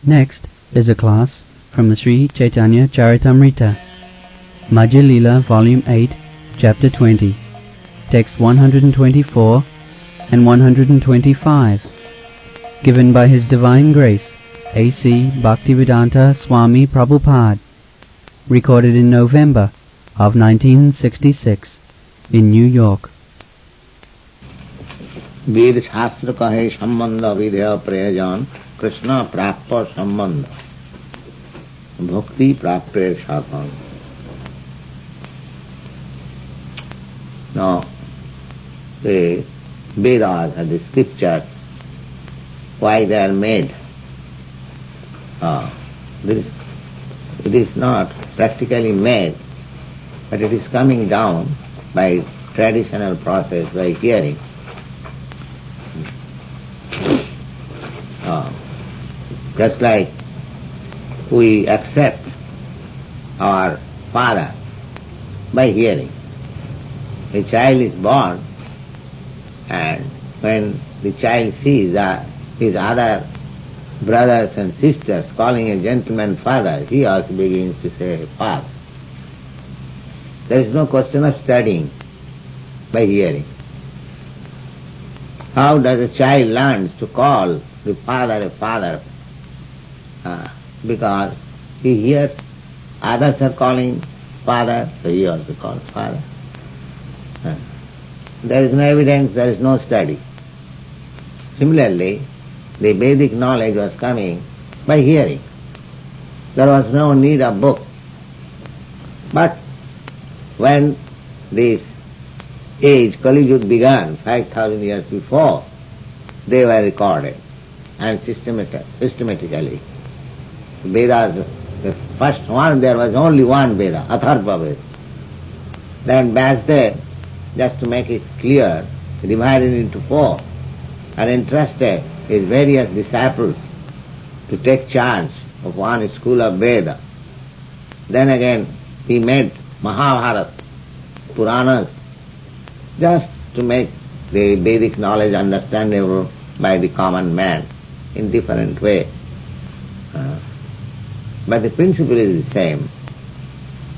Next is a class from the Sri Chaitanya Charitamrita, Madhya Lila, Volume 8, Chapter 20, Text 124 and 125, given by His Divine Grace, A.C. Bhaktivedanta Swami Prabhupada, recorded in November of 1966 in New York. वेद शास्त्र कहे संबंध विधेय प्रयोजन कृष्ण प्राप्त संबंध भक्ति प्राप्त साधन. Now, the Vedas and the scriptures, why they are made, it is not practically made, but it is coming down by traditional process, by hearing. Just like we accept our father by hearing. A child is born, and when the child sees his other brothers and sisters calling a gentleman father, he also begins to say father. There is no question of studying by hearing. How does a child learn to call the father a father? Because he hears others are calling father, so he also calls father. There is no evidence, there is no study. Similarly, the Vedic knowledge was coming by hearing. There was no need of book. But when this age, Kali Yuga, began 5,000 years before, they were recorded and systematically. Vedas, the first one, there was only one Veda, Atharva Veda. Then Vyasdev, just to make it clear, divided into four and entrusted his various disciples to take charge of one school of Veda. Then again he made Mahabharata, Puranas, just to make the Vedic knowledge understandable by the common man in different way. But the principle is the same.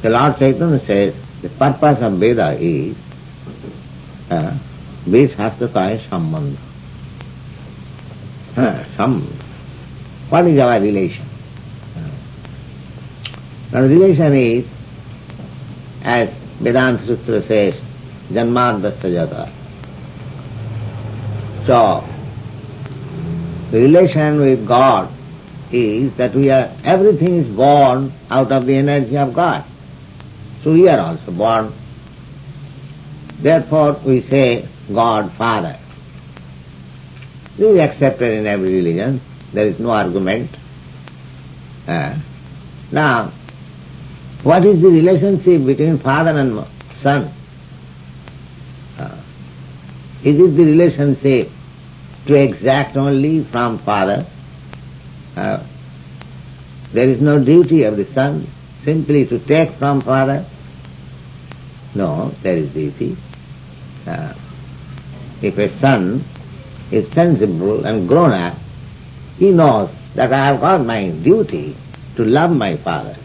The Lord Chaitanya says the purpose of Veda is Ved Shastra Kahe Sambandha. What is our relation? Our relation is, as Vedanta Sutra says, Janmadasya Jata. So, the relation with God is that everything is born out of the energy of God. So we are also born. Therefore we say God Father. This is accepted in every religion. There is no argument. Now, what is the relationship between father and son? Is it the relationship to exact only from father? There is no duty of the son simply to take from father. No, there is duty. If a son is sensible and grown up, he knows that I have got my duty to love my father.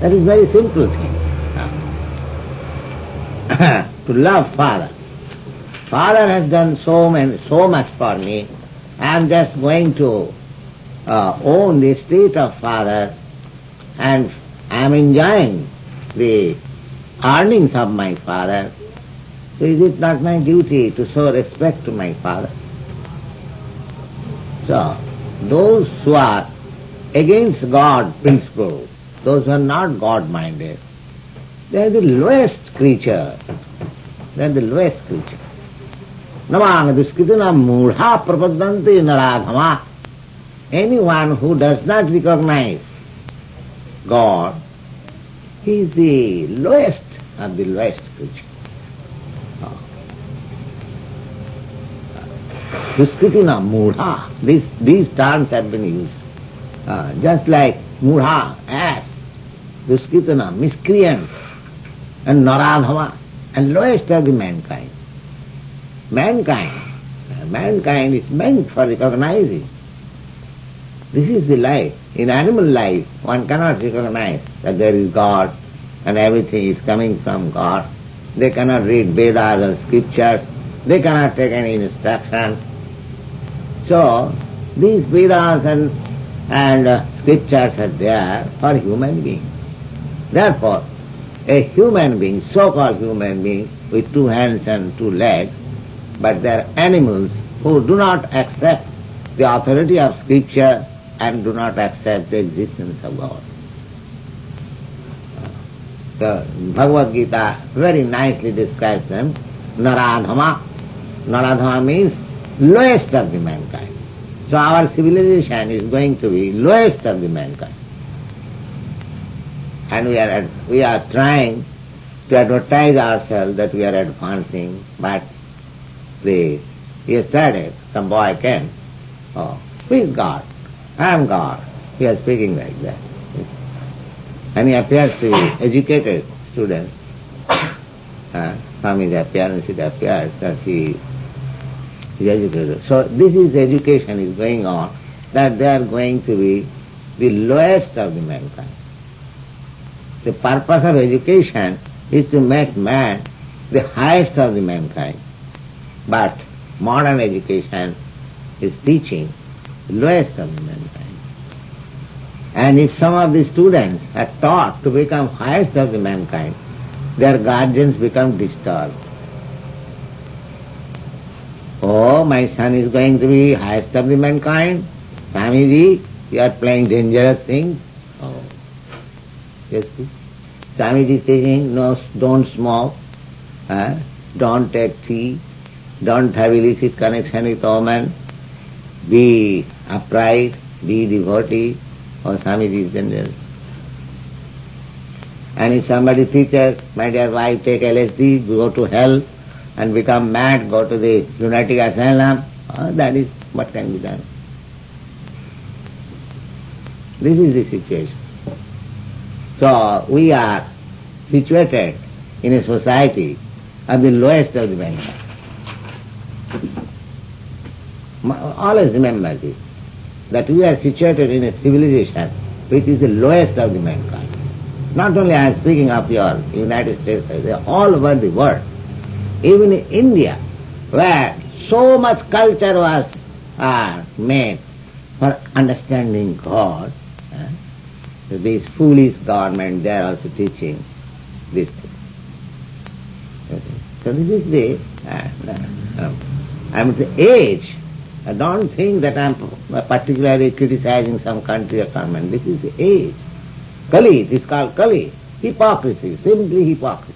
That is very simple thing. To love father. Father has done so much for me. I am just going to own the state of father, and I am enjoying the earnings of my father. So is it not my duty to show respect to my father? So, those who are against God principle, those who are not God-minded, they are the lowest creature. They are the lowest creature. Namang duskritina mudha prapadanti naradhama. Anyone who does not recognize God, he is the lowest of the lowest creature. Duskritina mudha, these terms have been used. Just like mudha, ass, duskritina, miscreants, and naradhama, and lowest of the mankind. Mankind Mankind is meant for recognizing. This is the life. In animal life, one cannot recognize that there is God and everything is coming from God. They cannot read Vedas or scriptures. They cannot take any instruction. So, these Vedas and scriptures are there for human beings. Therefore, a human being, so-called human being, with 2 hands and 2 legs, but they are animals who do not accept the authority of scripture and do not accept the existence of God. The Bhagavad Gita very nicely describes them. Naradhama. Naradhama means lowest of the mankind. So our civilization is going to be lowest of the mankind. And we are trying to advertise ourselves that we are advancing, but yesterday some boy came, oh, who is God? I am God. He was speaking like that. And he appears to be educated student. From his appearance it appears that he is educated. So this is education is going on, that they are going to be the lowest of the mankind. The purpose of education is to make man the highest of the mankind. But modern education is teaching the lowest of the mankind. And if some of the students are taught to become highest of the mankind, their guardians become disturbed. Oh, my son is going to be highest of the mankind. Swamiji, you are playing dangerous things. Oh, yes, please. Swamiji is saying, no, don't smoke, don't take tea, don't have illicit connection with women, be upright, be devotee. Oh, Swamiji is dangerous. And if somebody teaches, my dear wife, take LSD, go to hell, and become mad, go to the lunatic asylum, that is what can be done. This is the situation. So, we are situated in a society of the lowest of the mankind. Always remember this, that we are situated in a civilization which is the lowest of the mankind. Not only I am speaking of your United States, they are all over the world. Even in India, where so much culture was made for understanding God, this foolish government, they are also teaching this thing. So this is the I'm the age. I don't think that I am particularly criticizing some country or government. This is the age. Kali, it is called Kali. Hypocrisy, simply hypocrisy.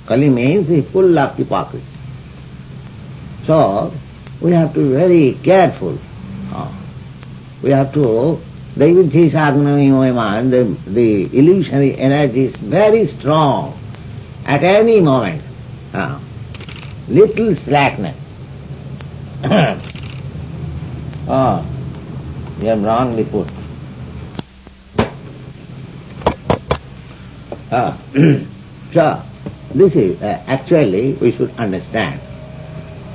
Kali means full of hypocrisy. So, we have to be very careful. We have to, the illusionary energy is very strong at any moment. Little slackness. You have wrongly put. So, this is, actually, we should understand.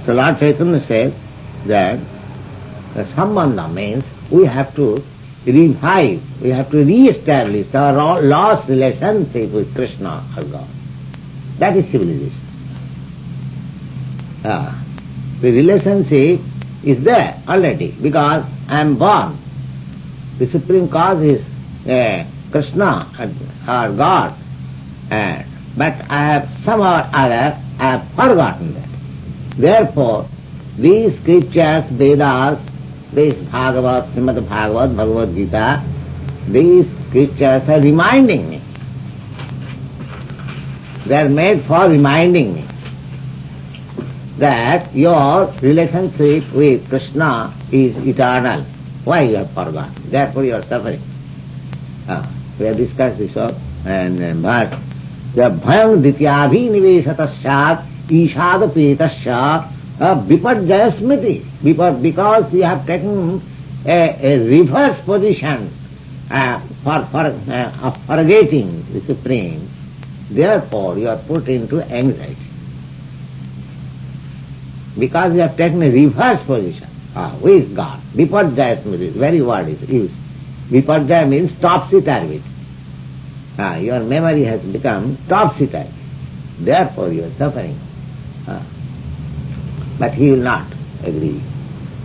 So Lord Chaitanya says that sambandha means we have to revive, we have to re-establish our lost relationship with Krishna or God. That is civilization. The relationship is there already because I am born. The supreme cause is Krishna or God. But I have somehow or other, I have forgotten that. Therefore, these scriptures, Vedas, this Bhagavad, Srimad Bhagavad, Bhagavad Gita, these scriptures are reminding me. They are made for reminding me that your relationship with Krishna is eternal. Why you have forgotten? Therefore you are suffering. We have discussed this all. But bhayam dityabhi nivesatasyat ishad petasya viparjaya smriti. Because you have taken a reverse position of forgetting the Supreme, therefore you are put into anxiety. because we have taken a reverse position. Who is God? Viparjaya smriti, very word is used. Viparjaya means topsy-turvy. Your memory has become topsy-turvy. Therefore you are suffering. But he will not agree.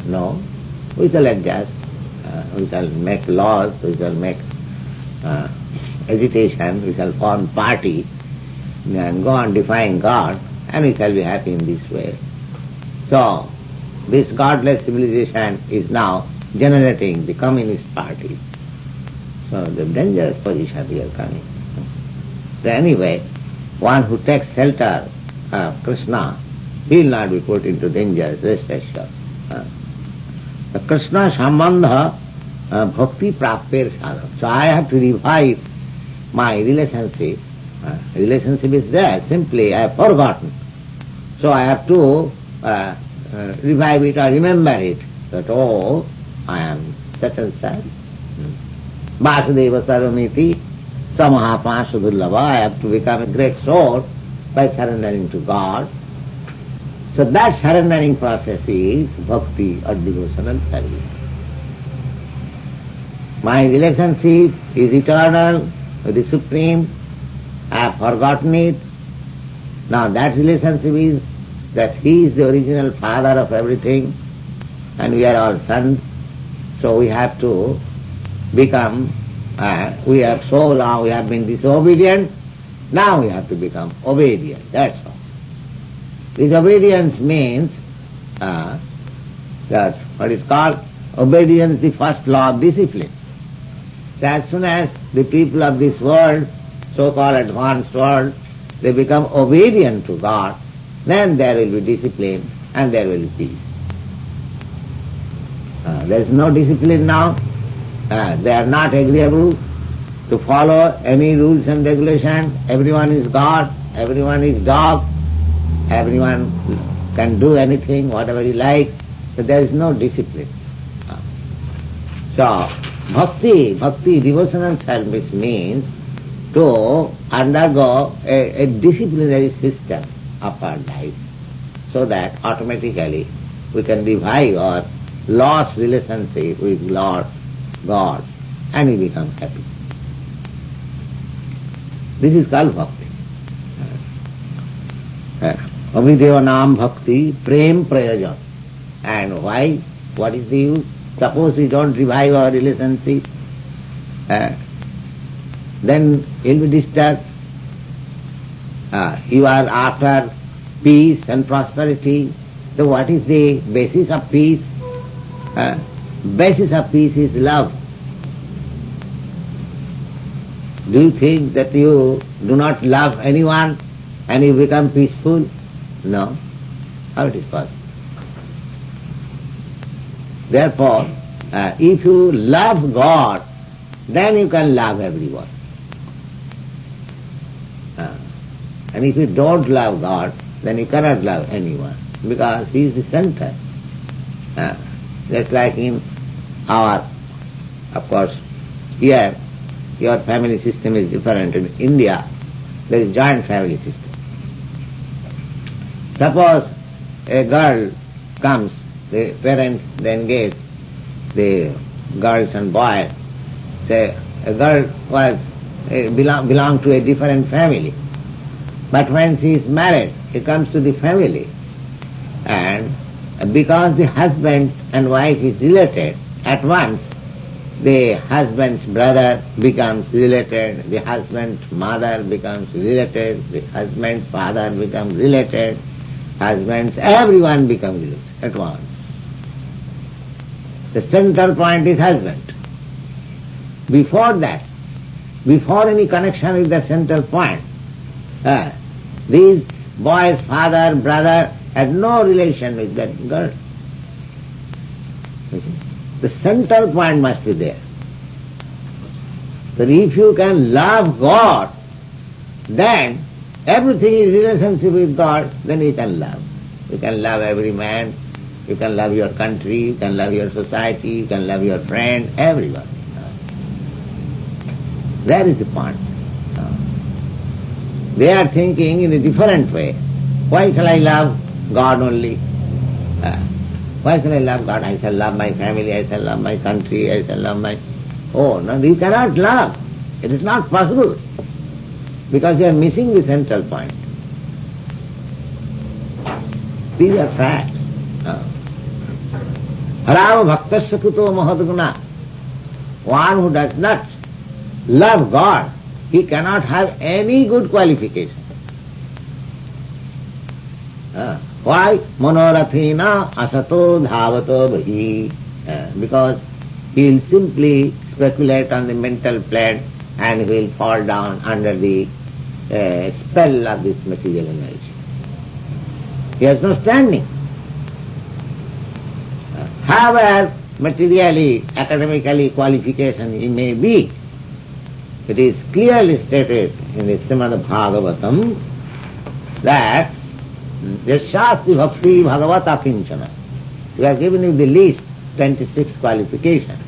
No, we shall adjust, we shall make laws, we shall make agitation, we shall form party and go on defying God, and we shall be happy in this way. So, this godless civilization is now generating the Communist Party. So, the dangerous position we are coming. So anyway, one who takes shelter of Krishna, he will not be put into danger, rest assured. The Krishna Sambandha Bhakti Prapter Sadhana. So I have to revive my relationship. Relationship is there, simply I have forgotten. So I have to revive it or remember it, that oh, I am such and such. Vasudeva Sarvamiti Samahapa Sudurlava. I have to become a great soul by surrendering to God. So that surrendering process is bhakti or devotional service. My relationship is eternal with the Supreme. I have forgotten it. Now that relationship is that He is the original Father of everything and we are all sons. So we have to become, we have so long we have been disobedient, now we have to become obedient, that's all. Disobedience means that what is called obedience, the first law of discipline. So as soon as the people of this world, so-called advanced world, they become obedient to God, then there will be discipline and there will be peace. There is no discipline now. They are not agreeable to follow any rules and regulations. Everyone is God, everyone is dog, everyone can do anything, whatever he likes. So there is no discipline. So bhakti, devotional service means to undergo a disciplinary system of our life so that automatically we can revive our lost relationship with Lord God and we become happy. This is called bhakti. Avideva naam bhakti, prem prayojan. And why? What is the use? Suppose we don't revive our relationship, then you'll be disturbed. You are after peace and prosperity. So what is the basis of peace? Basis of peace is love. Do you think that you do not love anyone and you become peaceful? No. How it is possible? Therefore, if you love God, then you can love everyone. And if you don't love God, then you cannot love anyone, because He is the center. Just like in our, of course, here, your family system is different. In India, there is joint family system. Suppose a girl comes, the parents they engage the girls and boys. Say a girl was belonged to a different family, but when she is married, she comes to the family, and because the husband and wife is related, at once the husband's brother becomes related, the husband's mother becomes related, the husband's father becomes related, everyone becomes related at once. The central point is husband. Before that, before any connection with the central point, these boys' father, brother had no relation with that girl. The central point must be there. So if you can love God, then everything is relationship with God, then you can love. You can love every man, you can love your country, you can love your society, you can love your friend, everyone. That is the point. They are thinking in a different way. Why shall I love God only? Why shall I love God? I shall love my family, I shall love my country, I shall love my... Oh, no, you cannot love. It is not possible. Because you are missing the central point. These are facts. Rama Bhaktasya Kuto Mahadguna. One who does not love God, he cannot have any good qualification. Why? Manorathena asato dhavato bhahi. Because he will simply speculate on the mental plane and he will fall down under the spell of this material energy. He has no standing. However materially, academically qualification he may be, it is clearly stated in the Srimad Bhagavatam that Yashasti Bhakti Bhagavata Kinchana. We have given you the list, 26 qualifications.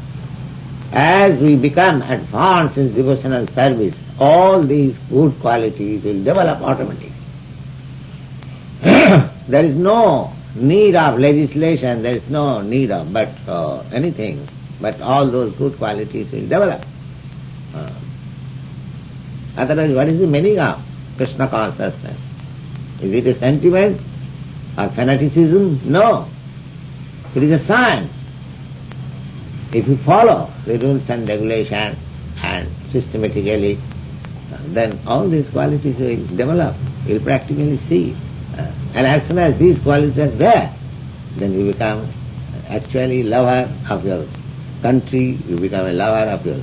As we become advanced in devotional service, all these good qualities will develop automatically. There is no need of legislation, there is no need of anything, but all those good qualities will develop. Otherwise, what is the meaning of Krishna consciousness? Is it a sentiment or fanaticism? No. It is a science. If you follow the rules and regulations and systematically, then all these qualities will develop. You will practically see. And as soon as these qualities are there, then you become actually lover of your country, you become a lover of your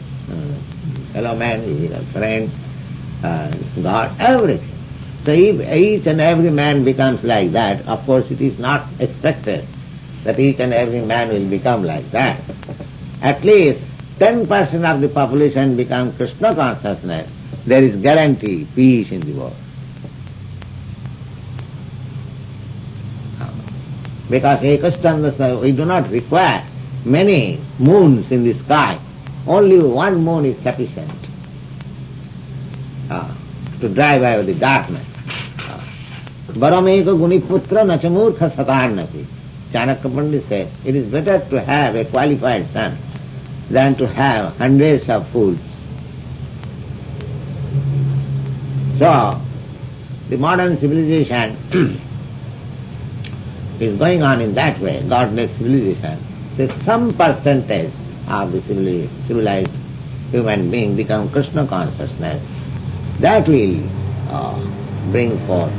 fellow man, you become friend, God, everything. So if each and every man becomes like that, of course it is not expected that each and every man will become like that. At least 10% of the population become Krishna consciousness, there is guarantee peace in the world. Because Ekastanda, we do not require many moons in the sky. Only one moon is sufficient to drive away the darkness. Barameka Guniputra Nachamurtha Sakarnati. Chanakya Pandit said, it is better to have a qualified son than to have hundreds of fools. So, the modern civilization is going on in that way, godless civilization. So some percentage of the civilized human being become Krishna consciousness. That will bring forth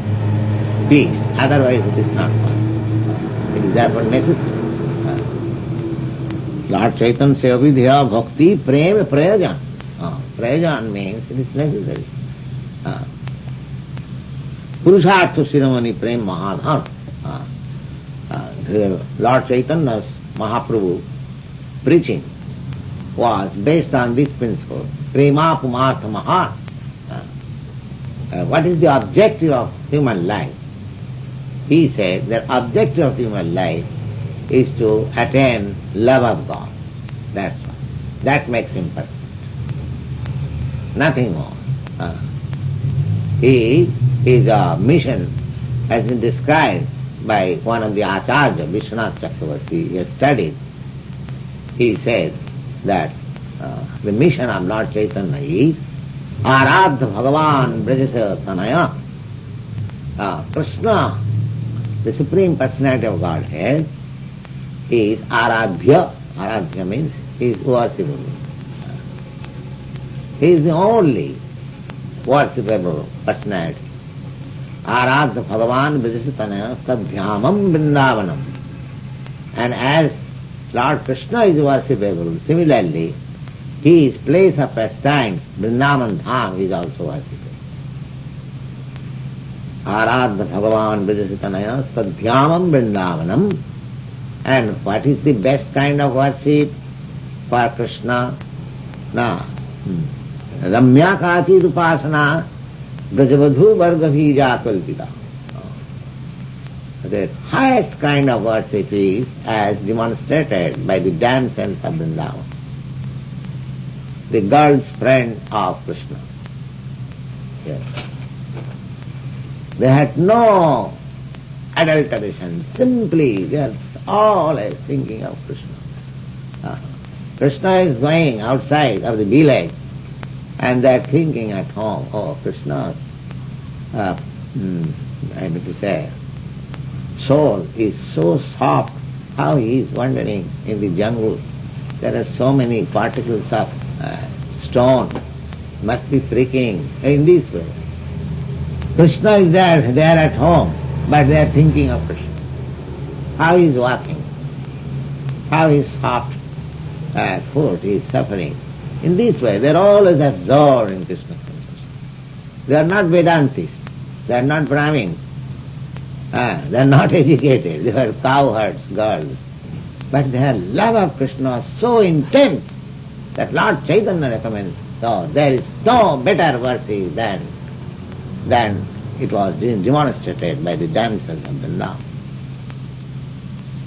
peace. Otherwise it is not possible. It is therefore necessary. Lord Chaitanya says, Avidya Bhakti Prema Prayajan. Prayajan means it is necessary. Purushartha Shiromani Prem Mahadhar. Lord Chaitanya's Mahaprabhu preaching was based on this principle. Prema Pumartha Mahat. What is the objective of human life? He said that objective of human life is to attain love of God. That's all. That makes him perfect. Nothing more. His mission has been described by one of the Acharya, Vishwanath Chakravarti. He has studied. He said that the mission of Lord Chaitanya is Aradha Bhagavan Brajasa Tanaya. Krishna, the Supreme Personality of Godhead, is Aradhya. Aradhya means he is worshipable. He is the only worshipable personality. Aradha Bhagavan Brajasa Tanaya Sadhyamam Vrindavanam. And as Lord Krishna is worshipable, similarly, his place of pastime, Vrindavan Dham, is also worshipable. Aradha Bhagavan Brajasa Tanaya Sadhyamam Vrindavanam. And what is the best kind of worship for Krishna? Ramya Kachid Upasana Brajavadhu Vargabhija Kalpita. The highest kind of worship is as demonstrated by the damsels of Vrindavan, the girl's friend of Krishna. Yes. They had no adulteration. Simply, they are always thinking of Krishna. Krishna is going outside of the village and they are thinking at home, oh, Krishna, I mean to say, soul is so soft, how he is wandering in the jungle. There are so many particles of stone, must be freaking in this way. Krishna is there, they are at home, but they are thinking of Krishna. How he is walking, how his soft foot is suffering. In this way, they are always absorbed in Krishna consciousness. They are not Vedantists, they are not Brahmins, they are not educated, they are cowherds, girls. But their love of Krishna is so intense that Lord Chaitanya recommends, so there is no better mercy than it was demonstrated by the damsels of Vrindavan.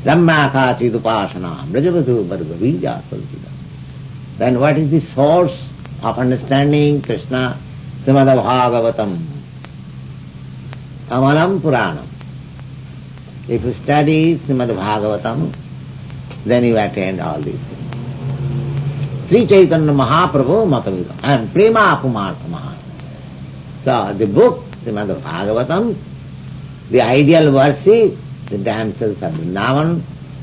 Brahmakachid upasana, brajavadhu varga bija sultida. Then what is the source of understanding Krishna? Srimad Bhagavatam, Kamalam Puranam. If you study Srimad Bhagavatam, then you attain all these things. Sri Chaitanya Mahaprabhu Matavidam and Prema Pumartha Maha. So the book, Srimad Bhagavatam, the ideal worship, the damsels of Vrindavan,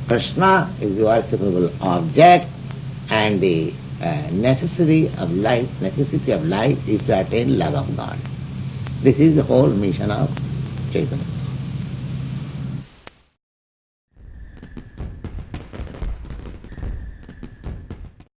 Krishna is the worshipable object, and the necessity of life is to attain love of God. This is the whole mission of Chaitanya.